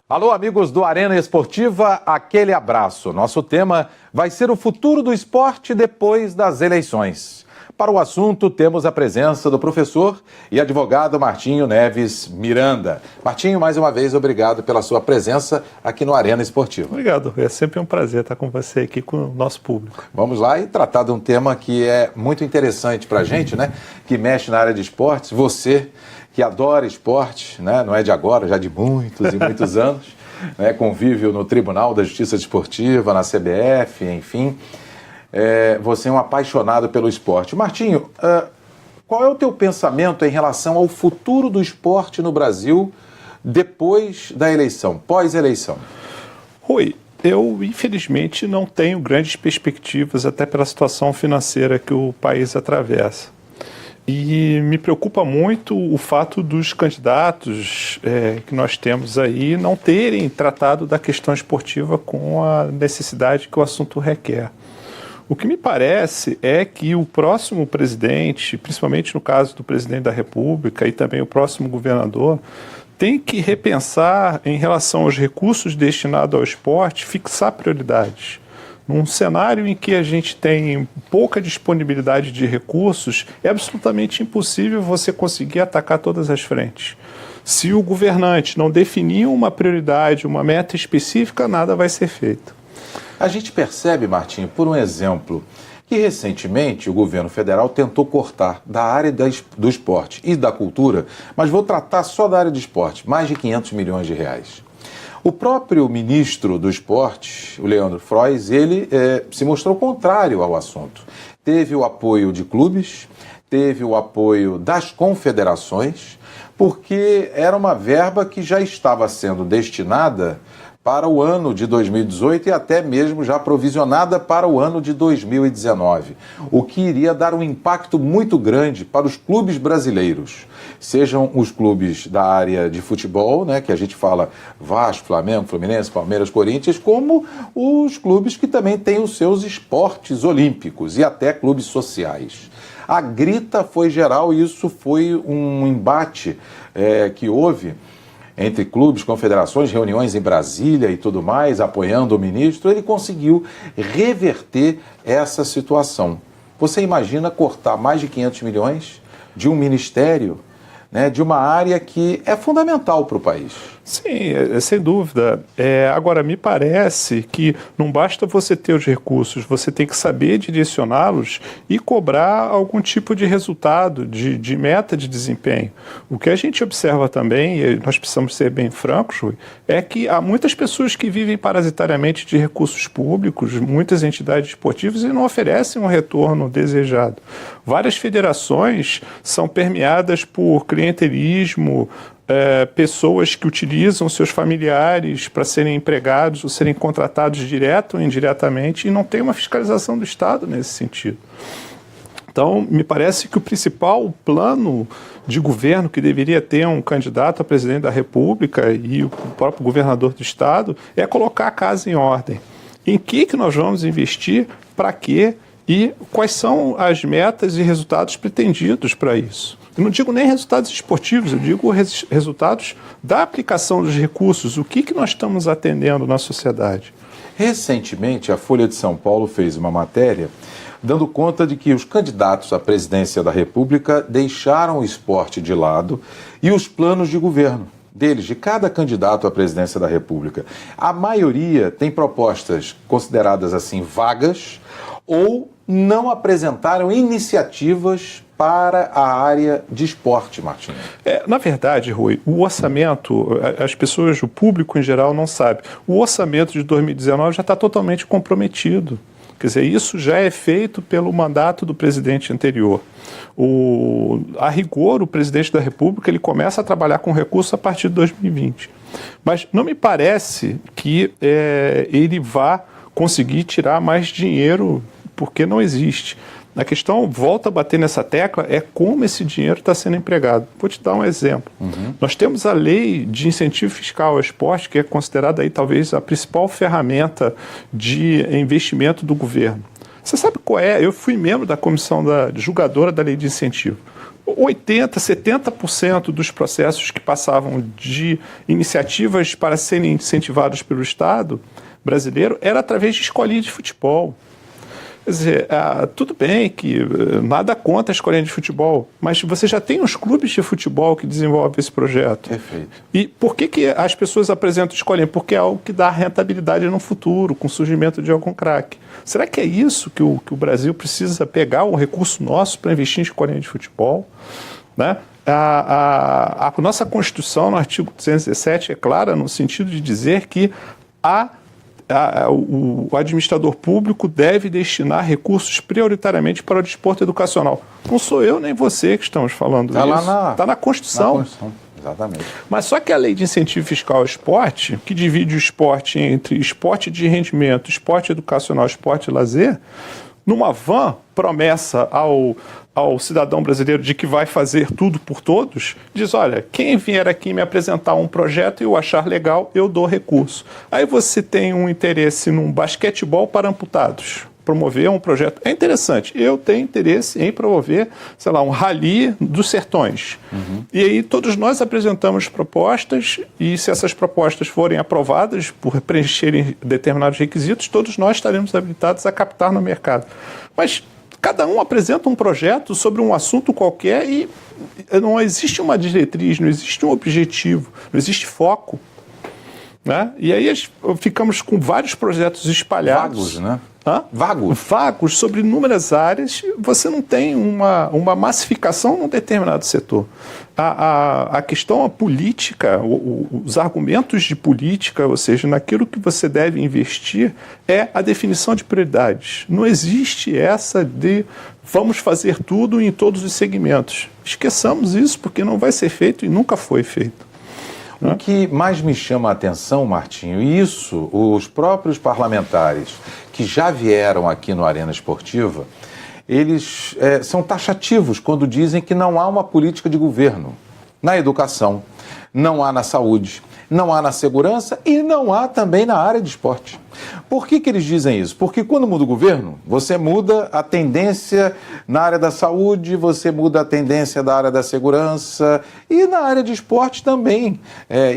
Alô, amigos do Arena Esportiva, aquele abraço. Nosso tema vai ser o futuro do esporte depois das eleições. Para o assunto, temos a presença do professor e advogado Martinho Neves Miranda. Martinho, mais uma vez, obrigado pela sua presença aqui no Arena Esportiva. Obrigado, é sempre um prazer estar com você aqui, com o nosso público. Vamos lá e tratar de um tema que é muito interessante para a gente, né? Que mexe na área de esportes. Você que adora esporte, né? Não é de agora, já de muitos e muitos anos, né? Convive no Tribunal da Justiça Desportiva, na CBF, enfim. Você é um apaixonado pelo esporte. Martinho, qual é o teu pensamento em relação ao futuro do esporte no Brasil depois da eleição, pós-eleição? Rui, eu infelizmente não tenho grandes perspectivas, até pela situação financeira que o país atravessa. E me preocupa muito o fato dos candidatos que nós temos aí não terem tratado da questão esportiva com a necessidade que o assunto requer. O que me parece é que o próximo presidente, principalmente no caso do presidente da República e também o próximo governador, tem que repensar em relação aos recursos destinados ao esporte, fixar prioridades. Num cenário em que a gente tem pouca disponibilidade de recursos, é absolutamente impossível você conseguir atacar todas as frentes. Se o governante não definir uma prioridade, uma meta específica, nada vai ser feito. A gente percebe, Martinho, por um exemplo, que recentemente o governo federal tentou cortar da área do esporte e da cultura, mas vou tratar só da área do esporte, mais de 500 milhões de reais. O próprio ministro do esporte, o Leandro Frois, ele se mostrou contrário ao assunto. Teve o apoio de clubes, teve o apoio das confederações, porque era uma verba que já estava sendo destinada para o ano de 2018 e até mesmo já provisionada para o ano de 2019, o que iria dar um impacto muito grande para os clubes brasileiros, sejam os clubes da área de futebol, né, que a gente fala Vasco, Flamengo, Fluminense, Palmeiras, Corinthians, como os clubes que também têm os seus esportes olímpicos e até clubes sociais. A grita foi geral e isso foi um embate que houve entre clubes, confederações, reuniões em Brasília e tudo mais, apoiando o ministro. Ele conseguiu reverter essa situação. Você imagina cortar mais de 500 milhões de um ministério, né, de uma área que é fundamental para o país? Sim, sem dúvida. Agora, me parece que não basta você ter os recursos, você tem que saber direcioná-los e cobrar algum tipo de resultado, de meta de desempenho. O que a gente observa também, e nós precisamos ser bem francos, Rui, é que há muitas pessoas que vivem parasitariamente de recursos públicos, muitas entidades esportivas, e não oferecem um retorno desejado. Várias federações são permeadas por clientelismo, pessoas que utilizam seus familiares para serem empregados ou serem contratados direto ou indiretamente, e não tem uma fiscalização do Estado nesse sentido. Então, me parece que o principal plano de governo que deveria ter um candidato a presidente da República e o próprio governador do Estado é colocar a casa em ordem. Em que nós vamos investir, para quê e quais são as metas e resultados pretendidos para isso. Eu não digo nem resultados esportivos, eu digo resultados da aplicação dos recursos, o que nós estamos atendendo na sociedade. Recentemente, a Folha de São Paulo fez uma matéria dando conta de que os candidatos à presidência da República deixaram o esporte de lado e os planos de governo deles, de cada candidato à presidência da República. A maioria tem propostas consideradas assim vagas ou não apresentaram iniciativas para a área de esporte, Martinho. Na verdade, Rui, o orçamento, as pessoas, o público em geral não sabe, o orçamento de 2019 já está totalmente comprometido. Quer dizer, isso já é feito pelo mandato do presidente anterior. A rigor, o presidente da República ele começa a trabalhar com recursos a partir de 2020. Mas não me parece que ele vá conseguir tirar mais dinheiro, porque não existe. A questão, volta a bater nessa tecla, é como esse dinheiro está sendo empregado. Vou te dar um exemplo. Nós temos a lei de incentivo fiscal ao esporte, que é considerada aí talvez a principal ferramenta de investimento do governo. Você sabe qual é? Eu fui membro da comissão julgadora da lei de incentivo. 80%, 70% dos processos que passavam de iniciativas para serem incentivados pelo Estado brasileiro era através de escolinha de futebol. Quer dizer, tudo bem que nada contra a escolinha de futebol, mas você já tem os clubes de futebol que desenvolvem esse projeto. Perfeito. E por que as pessoas apresentam escolinha? Porque é algo que dá rentabilidade no futuro, com o surgimento de algum craque. Será que é isso que o Brasil precisa pegar, um recurso nosso para investir em escolinha de futebol? Né? A nossa Constituição, no artigo 217, é clara no sentido de dizer que o administrador público deve destinar recursos prioritariamente para o desporto educacional. Não sou eu nem você que estamos falando isso. Está na Constituição. Na Constituição, exatamente. Mas só que a lei de incentivo fiscal ao esporte, que divide o esporte entre esporte de rendimento, esporte educacional, esporte e lazer, numa vã promessa ao cidadão brasileiro de que vai fazer tudo por todos, diz, olha, quem vier aqui me apresentar um projeto e eu achar legal, eu dou recurso. Aí você tem um interesse num basquetebol para amputados, promover um projeto. É interessante, eu tenho interesse em promover, sei lá, um rally dos sertões. E aí todos nós apresentamos propostas e se essas propostas forem aprovadas por preencherem determinados requisitos, todos nós estaremos habilitados a captar no mercado. Mas cada um apresenta um projeto sobre um assunto qualquer e não existe uma diretriz, não existe um objetivo, não existe foco. Né? E aí ficamos com vários projetos espalhados. Vagos, né? Vagos sobre inúmeras áreas, você não tem uma massificação num determinado setor. A questão política, os argumentos de política, ou seja, naquilo que você deve investir, é a definição de prioridades. Não existe essa de vamos fazer tudo em todos os segmentos. Esqueçamos isso, porque não vai ser feito e nunca foi feito. O que mais me chama a atenção, Martinho, e isso os próprios parlamentares que já vieram aqui no Arena Esportiva, eles são taxativos quando dizem que não há uma política de governo na educação, não há na saúde, não há na segurança e não há também na área de esporte. Por que eles dizem isso? Porque quando muda o governo, você muda a tendência na área da saúde, você muda a tendência da área da segurança e na área de esporte também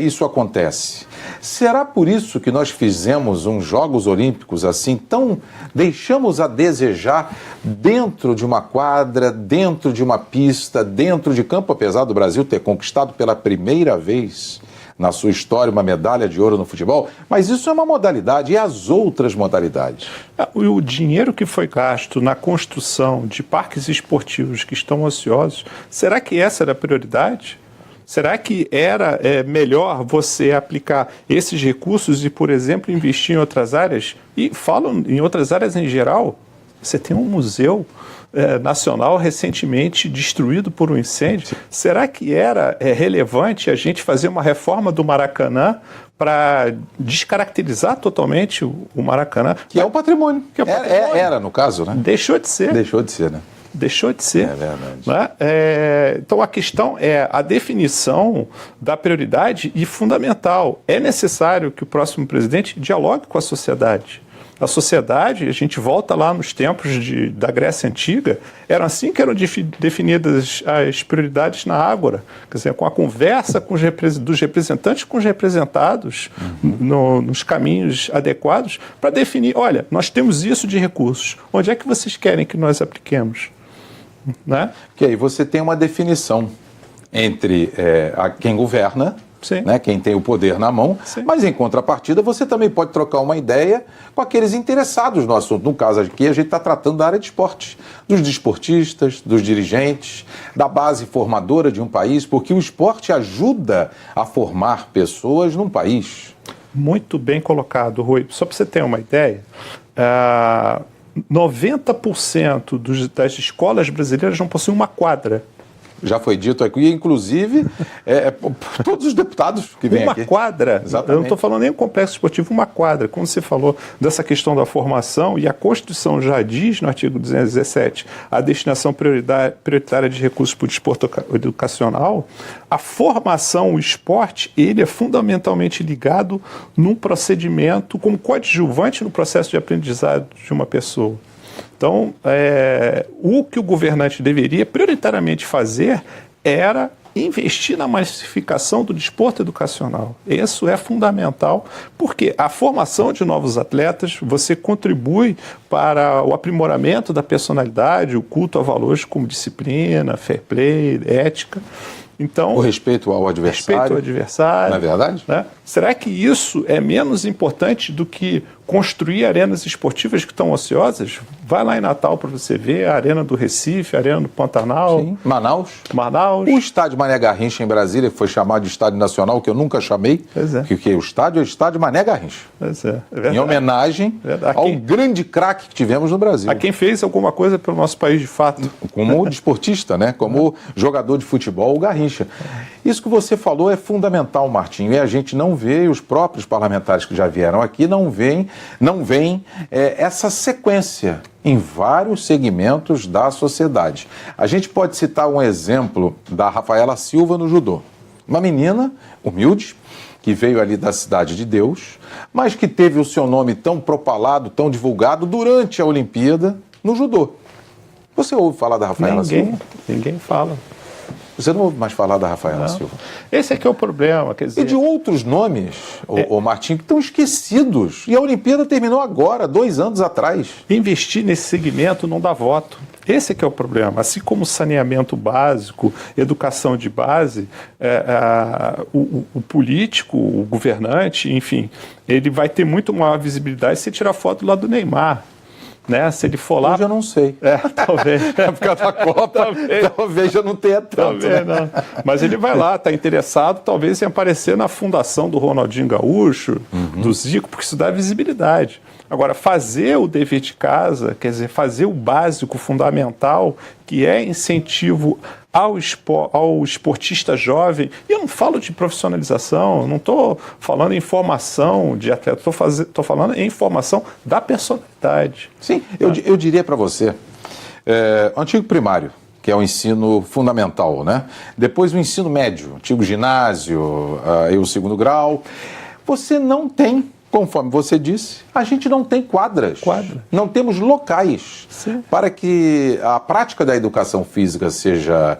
isso acontece. Será por isso que nós fizemos uns Jogos Olímpicos assim, tão deixamos a desejar dentro de uma quadra, dentro de uma pista, dentro de campo, apesar do Brasil ter conquistado pela primeira vez na sua história uma medalha de ouro no futebol, mas isso é uma modalidade, e as outras modalidades? O dinheiro que foi gasto na construção de parques esportivos que estão ociosos, será que essa era a prioridade? Será que era melhor você aplicar esses recursos e, por exemplo, investir em outras áreas? E falo em outras áreas em geral, você tem um museu nacional recentemente destruído por um incêndio. Será que era relevante a gente fazer uma reforma do Maracanã para descaracterizar totalmente o Maracanã? Que é o patrimônio. Que é o patrimônio. Era, no caso, né? Deixou de ser. Deixou de ser, né? Deixou de ser. É verdade. Né? Então a questão é a definição da prioridade e fundamental. É necessário que o próximo presidente dialogue com a sociedade. A sociedade, a gente volta lá nos tempos da Grécia Antiga, eram assim que eram definidas as prioridades na Ágora, quer dizer, com a conversa dos representantes com os representados nos caminhos adequados para definir, olha, nós temos isso de recursos, onde é que vocês querem que nós apliquemos? Né? Que aí você tem uma definição entre quem governa, né, quem tem o poder na mão, Sim. Mas em contrapartida você também pode trocar uma ideia com aqueles interessados no assunto. No caso aqui a gente está tratando da área de esporte, dos desportistas, dos dirigentes, da base formadora de um país, porque o esporte ajuda a formar pessoas num país. Muito bem colocado, Rui. Só para você ter uma ideia, 90% das escolas brasileiras não possuem uma quadra. Já foi dito aqui, inclusive, todos os deputados que vêm aqui. Uma quadra, Exatamente. Eu não estou falando nem um complexo esportivo, uma quadra. Quando você falou dessa questão da formação, e a Constituição já diz, no artigo 217, a destinação prioritária de recursos para o desporto educacional, a formação, o esporte, ele é fundamentalmente ligado num procedimento, como coadjuvante no processo de aprendizado de uma pessoa. Então, o que o governante deveria prioritariamente fazer era investir na massificação do desporto educacional. Isso é fundamental, porque a formação de novos atletas, você contribui para o aprimoramento da personalidade, o culto a valores como disciplina, fair play, ética. Então, o respeito ao adversário. Respeito ao adversário. Não é verdade? Né? Será que isso é menos importante do que construir arenas esportivas que estão ociosas? Vai lá em Natal para você ver a Arena do Recife, a Arena do Pantanal. Sim. Manaus. O estádio Mané Garrincha em Brasília, que foi chamado de Estádio Nacional, que eu nunca chamei, porque o estádio é o estádio Mané Garrincha. Em homenagem ao grande craque que tivemos no Brasil. A quem fez alguma coisa pelo nosso país de fato. Como desportista, né? Como jogador de futebol, o Garrincha. Isso que você falou é fundamental, Martinho, e a gente não vê, e os próprios parlamentares que já vieram aqui não veem essa sequência em vários segmentos da sociedade. A gente pode citar um exemplo da Rafaela Silva no judô. Uma menina humilde, que veio ali da Cidade de Deus, mas que teve o seu nome tão propalado, tão divulgado durante a Olimpíada no judô. Você ouve falar da Rafaela Silva? Ninguém fala. Você não ouve mais falar da Rafaela Silva? Esse aqui é o problema, quer dizer... E de outros nomes, o Martinho, que estão esquecidos. E a Olimpíada terminou agora, 2 anos atrás. Investir nesse segmento não dá voto. Esse é que é o problema. Assim como saneamento básico, educação de base, o político, o governante, enfim, ele vai ter muito maior visibilidade se tirar foto do lado do Neymar. Né? Se ele for lá... Hoje eu não sei. Talvez. É por causa da Copa, talvez eu não tenha tanto. Talvez, né? Não. Mas ele vai lá, está interessado, talvez em aparecer na fundação do Ronaldinho Gaúcho, do Zico, porque isso dá visibilidade. Agora, fazer o dever de casa, quer dizer, fazer o básico, fundamental, que é incentivo ao esportista jovem, e eu não falo de profissionalização, eu não estou falando em formação de atleta, estou falando em formação da personalidade. Sim, eu diria para você, antigo primário, que é o ensino fundamental, né? Depois o ensino médio, antigo ginásio, o 2º grau, você não tem, conforme você disse, a gente não tem quadras. Não temos locais para que a prática da educação física seja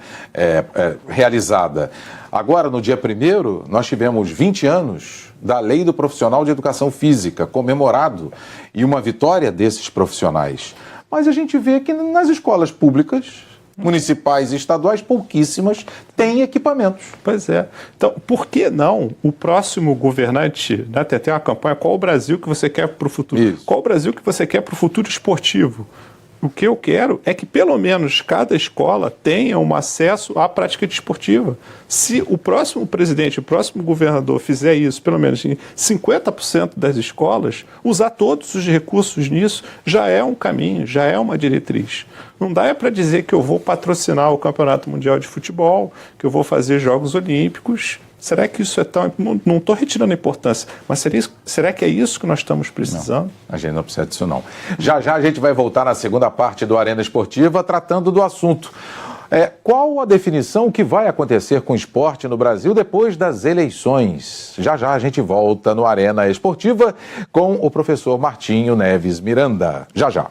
realizada. Agora, no dia 1º, nós tivemos 20 anos da Lei do Profissional de Educação Física, comemorado, e uma vitória desses profissionais. Mas a gente vê que nas escolas públicas, municipais e estaduais, pouquíssimas têm equipamentos. Pois é. Então, por que não o próximo governante, né, tem uma campanha, qual o Brasil que você quer para o futuro? Isso. Qual o Brasil que você quer para o futuro esportivo? O que eu quero é que, pelo menos, cada escola tenha um acesso à prática desportiva. Se o próximo presidente, o próximo governador fizer isso, pelo menos em 50% das escolas, usar todos os recursos nisso, já é um caminho, já é uma diretriz. Não dá para dizer que eu vou patrocinar o Campeonato Mundial de Futebol, que eu vou fazer Jogos Olímpicos. Será que isso é tão... Não estou retirando a importância, mas será que é isso que nós estamos precisando? Não, a gente não precisa disso, não. Já a gente vai voltar na segunda parte do Arena Esportiva tratando do assunto. Qual a definição que vai acontecer com o esporte no Brasil depois das eleições? Já a gente volta no Arena Esportiva com o professor Martinho Neves Miranda. Já.